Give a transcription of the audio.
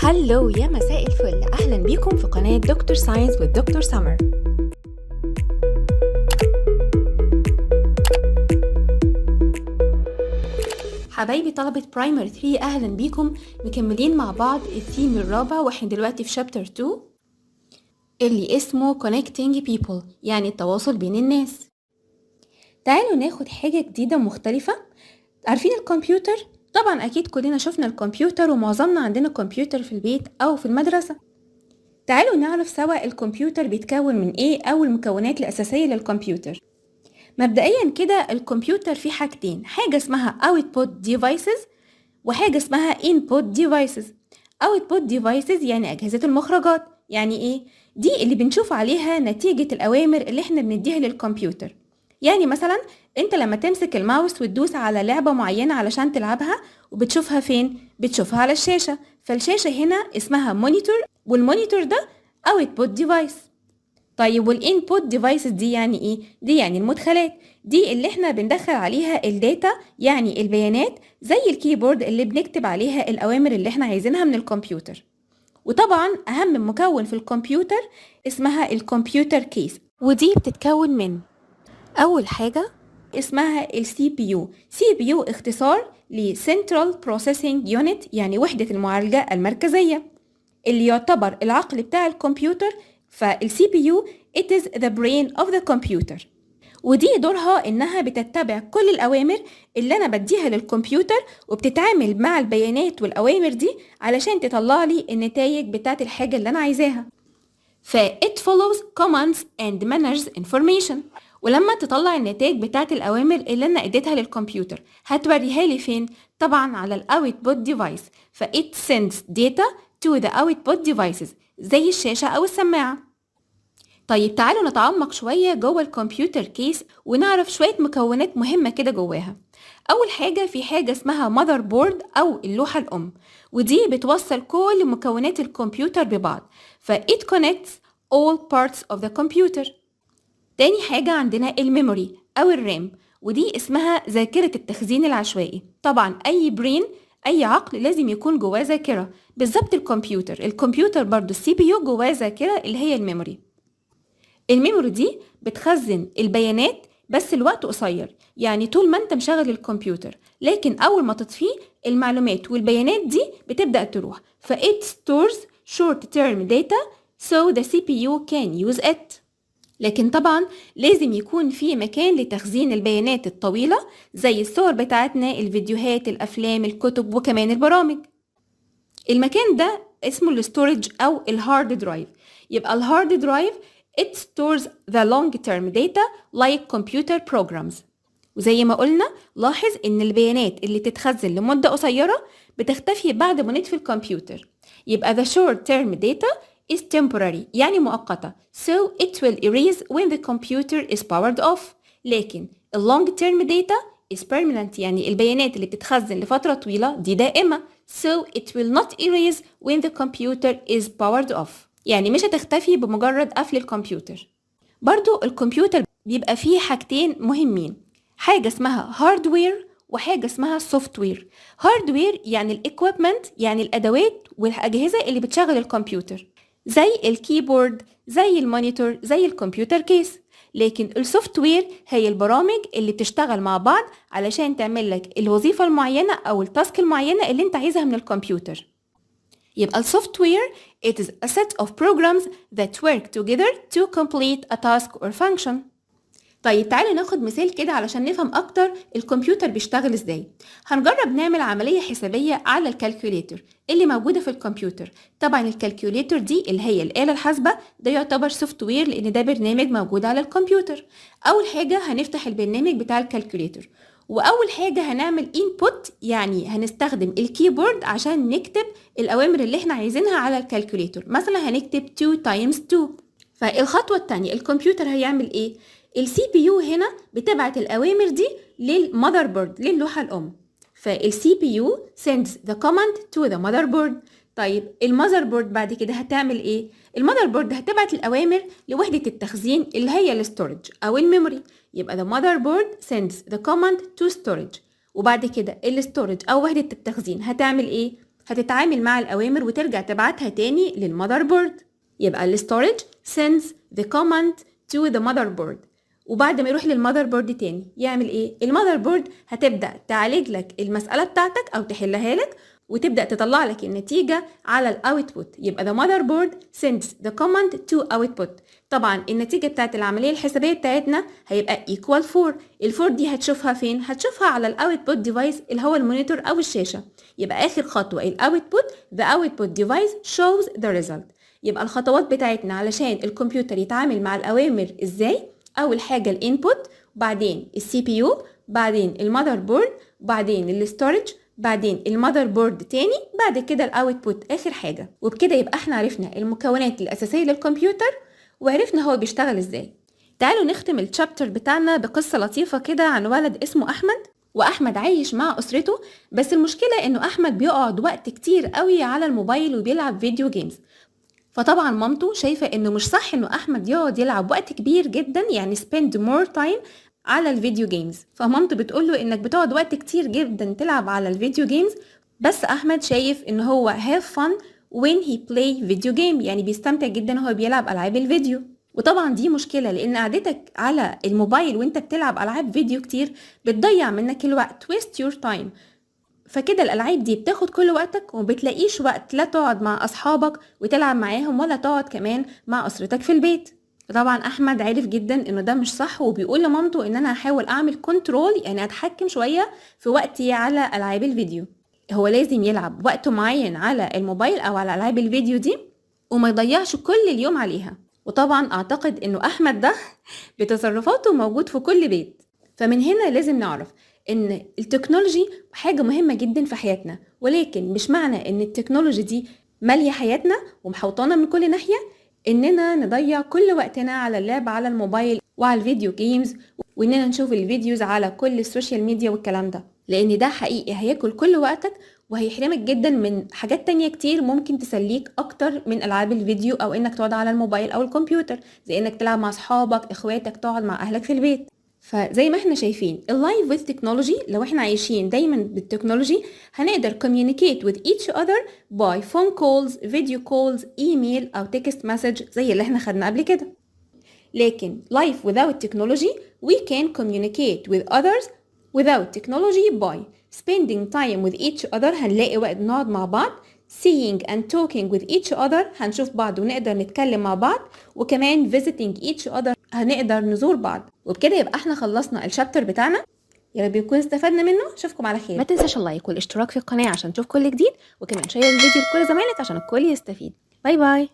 هلو يا مساء الفل، أهلا بيكم في قناة دكتور ساينس والدكتور سمر. حبايبي طلبة برايمر 3، أهلا بيكم. مكملين مع بعض الثيم الرابع، واحنا دلوقتي في شابتر 2 اللي اسمه connecting people، يعني التواصل بين الناس. تعالوا ناخد حاجة جديدة مختلفة. عارفين الكمبيوتر؟ طبعا أكيد كلنا شفنا الكمبيوتر، ومعظمنا عندنا كمبيوتر في البيت أو في المدرسة. تعالوا نعرف سوا الكمبيوتر بيتكون من ايه او المكونات الاساسية للكمبيوتر. مبدئيا كده الكمبيوتر فيه حاجتين، حاجة اسمها output devices وحاجة اسمها input devices. output devices يعني اجهزة المخرجات. يعني ايه؟ دي اللي بنشوف عليها نتيجة الاوامر اللي احنا بنديها للكمبيوتر. يعني مثلا انت لما تمسك الماوس وتدوس على لعبة معينة علشان تلعبها، وبتشوفها فين؟ بتشوفها على الشاشة. فالشاشة هنا اسمها مونيتور، والمونيتور ده output device. طيب والinput devices دي يعني ايه؟ دي يعني المدخلات، دي اللي احنا بندخل عليها الداتا، يعني البيانات، زي الكيبورد اللي بنكتب عليها الأوامر اللي احنا عايزينها من الكمبيوتر. وطبعا أهم مكون في الكمبيوتر اسمها الكمبيوتر كيس، ودي بتتكون من أول حاجة اسمها ال CPU. CPU اختصار ل Central Processing Unit، يعني وحدة المعالجة المركزية، اللي يعتبر العقل بتاع الكمبيوتر. فال CPU it is the brain of the computer، ودي دورها إنها بتتبع كل الأوامر اللي أنا بديها للكمبيوتر، وبتتعامل مع البيانات والأوامر دي علشان تطلع لي النتائج بتاعت الحاجة اللي أنا عايزاها. it follows commands and manages information. ولما تطلع النتائج بتاعت الأوامر اللي أنا اديتها للكمبيوتر هتوريها لي فين؟ طبعا على ال output device. it sends data to the output devices زي الشاشة أو السماعة. طيب تعالوا نتعمق شوية جوه الكمبيوتر كيس ونعرف شوية مكونات مهمة كده جواها. أول حاجة في حاجة اسمها mother board أو اللوحة الأم، ودي بتوصل كل مكونات الكمبيوتر ببعض. it connects all parts of the computer. تاني حاجة عندنا الميموري أو الرام، ودي اسمها ذاكرة التخزين العشوائي. طبعا أي برين، أي عقل لازم يكون جواه ذاكرة، بالظبط الكمبيوتر برضو السي بي يو جواه ذاكرة اللي هي الميموري. الميموري دي بتخزن البيانات بس الوقت قصير، يعني طول ما انت مشغل الكمبيوتر، لكن أول ما تطفيه المعلومات والبيانات دي بتبدأ تروح. it stores short term data so the CPU can use it. لكن طبعا لازم يكون في مكان لتخزين البيانات الطويلة زي الصور بتاعتنا، الفيديوهات، الأفلام، الكتب، وكمان البرامج. المكان ده اسمه الستورج أو الهارد درايف. يبقى الهارد درايف it stores the long term data like computer programs. وزي ما قلنا لاحظ ان البيانات اللي تتخزن لمدة قصيرة بتختفي بعد ما نطفي الكمبيوتر. يبقى the short term data is temporary، يعني مؤقتة. so it will erase when the computer is powered off. لكن ال long term data is permanent، يعني البيانات اللي بتتخزن لفترة طويلة دي دائمة. so it will not erase when the computer is powered off، يعني مش هتختفي بمجرد قفل الكمبيوتر. برضو الكمبيوتر بيبقى فيه حاجتين مهمين، حاجة اسمها هاردوير وحاجة اسمها سوفتوير. هاردوير يعني الايكويبمنت، يعني الأدوات والأجهزة اللي بتشغل الكمبيوتر، زي الكيبورد، زي المونيتور، زي الكمبيوتر كيس. لكن السوفت وير هي البرامج اللي بتشتغل مع بعض علشان تعمل لك الوظيفة المعينة أو التاسك المعينة اللي انت عايزها من الكمبيوتر. يبقى السوفت وير it is a set of programs that work together to complete a task or function. طيب تعالوا ناخد مثال كده علشان نفهم أكتر الكمبيوتر بيشتغل ازاي. هنجرب نعمل عملية حسابية على الكالكوليتر اللي موجودة في الكمبيوتر. طبعا الكالكوليتر دي اللي هي الآلة الحاسبة، ده يعتبر سوفت وير لأن ده برنامج موجود على الكمبيوتر. أول حاجة هنفتح البرنامج بتاع الكالكوليتر، وأول حاجة هنعمل input، يعني هنستخدم الكيبورد عشان نكتب الأوامر اللي احنا عايزينها على الكالكوليتر. مثلا هنكتب 2 times 2. فالخطوة التانية الكمبيوتر هيعمل ايه؟ السي بي يو هنا بتبعت الأوامر دي للمذر بورد، للوحة الأم. فالسي بي يو sends the command to the motherboard. طيب المذر بورد بعد كده هتعمل ايه؟ المذر بورد هتبعت الأوامر لوحدة التخزين اللي هي الستورج أو الميموري. يبقى the motherboard sends the command to storage. وبعد كده الستورج أو وحدة التخزين هتعمل ايه؟ هتتعامل مع الأوامر وترجع تبعتها تاني للمذر بورد. يبقى الستورج sends the command to the motherboard، وبعد ما يروح للمذر بورد تاني يعمل ايه؟ المذر بورد هتبدأ تعالج لك المسألة بتاعتك أو تحلها لك وتبدأ تطلع لك النتيجة على الاوتبوت. يبقى the motherboard sends the command to output. طبعا النتيجة بتاعت العملية الحسابية بتاعتنا هيبقى equal 4. ال4 دي هتشوفها فين؟ هتشوفها على الاوتبوت ديفايس اللي هو المونيتور أو الشاشة. يبقى آخر خطوة الاوتبوت، the output device shows the result. يبقى الخطوات بتاعتنا علشان الكمبيوتر يتعامل مع الأوامر ازاي؟ أول حاجة الانبوت، بعدين السي بي يو، بعدين المذر بورد، بعدين الستورج، بعدين المذر بورد تاني، بعد كده الاوتبوت اخر حاجه. وبكده يبقى احنا عرفنا المكونات الاساسيه للكمبيوتر وعرفنا هو بيشتغل ازاي. تعالوا نختم الشابتر بتاعنا بقصه لطيفه كده عن ولد اسمه احمد. واحمد عايش مع اسرته، بس المشكله انه احمد بيقعد وقت كتير قوي على الموبايل وبيلعب فيديو جيمز. فطبعا مامته شايفه انه مش صح انه احمد يقعد يلعب وقت كبير جدا، يعني spend more time على الفيديو جيمز. فمامته بتقول له انك بتقعد وقت كتير جدا تلعب على الفيديو جيمز، بس احمد شايف ان هو have fun when he play video game، يعني بيستمتع جدا وهو بيلعب العاب الفيديو. وطبعا دي مشكله لان قعدتك على الموبايل وانت بتلعب العاب فيديو كتير بتضيع منك الوقت waste your time. فكده الالعاب دي بتاخد كل وقتك ومبتلاقيش وقت لا تقعد مع اصحابك وتلعب معاهم ولا تقعد كمان مع اسرتك في البيت. طبعا احمد عارف جدا انه ده مش صح، وبيقول لمامته ان انا هحاول اعمل كنترول، يعني اتحكم شويه في وقتي على العاب الفيديو. هو لازم يلعب وقت معين على الموبايل او على العاب الفيديو دي وما يضيعش كل اليوم عليها. وطبعا اعتقد انه احمد ده بتصرفاته موجود في كل بيت. فمن هنا لازم نعرف ان التكنولوجي حاجه مهمه جدا في حياتنا، ولكن مش معنى ان التكنولوجي دي ماليه حياتنا ومحوطانا من كل ناحيه اننا نضيع كل وقتنا على اللعب على الموبايل وعلى الفيديو جيمز، واننا نشوف الفيديوز على كل السوشيال ميديا والكلام ده، لان ده حقيقي هياكل كل وقتك وهيحرمك جدا من حاجات تانية كتير ممكن تسليك اكتر من العاب الفيديو او انك تقعد على الموبايل او الكمبيوتر، زي انك تلعب مع اصحابك اخواتك تقعد مع اهلك في البيت. فزي ما احنا شايفين اللايف with technology، لو احنا عايشين دايما بالتكنولوجي هنقدر communicate with each other by phone calls, video calls, email او text message زي اللي احنا خدنا قبل كده. لكن life without technology we can communicate with others without technology by spending time with each other، هنلاقي وقت نقعد مع بعض، seeing and talking with each other، هنشوف بعض ونقدر نتكلم مع بعض، وكمان visiting each other، هنقدر نزور بعض. وبكده يبقى احنا خلصنا الشابتر بتاعنا، يا رب يكون استفدنا منه. اشوفكم على خير. ما تنساش اللايك والاشتراك في القناة عشان تشوف كل جديد، وكمان شير الفيديو لكل زمايلك عشان الكل يستفيد. باي باي.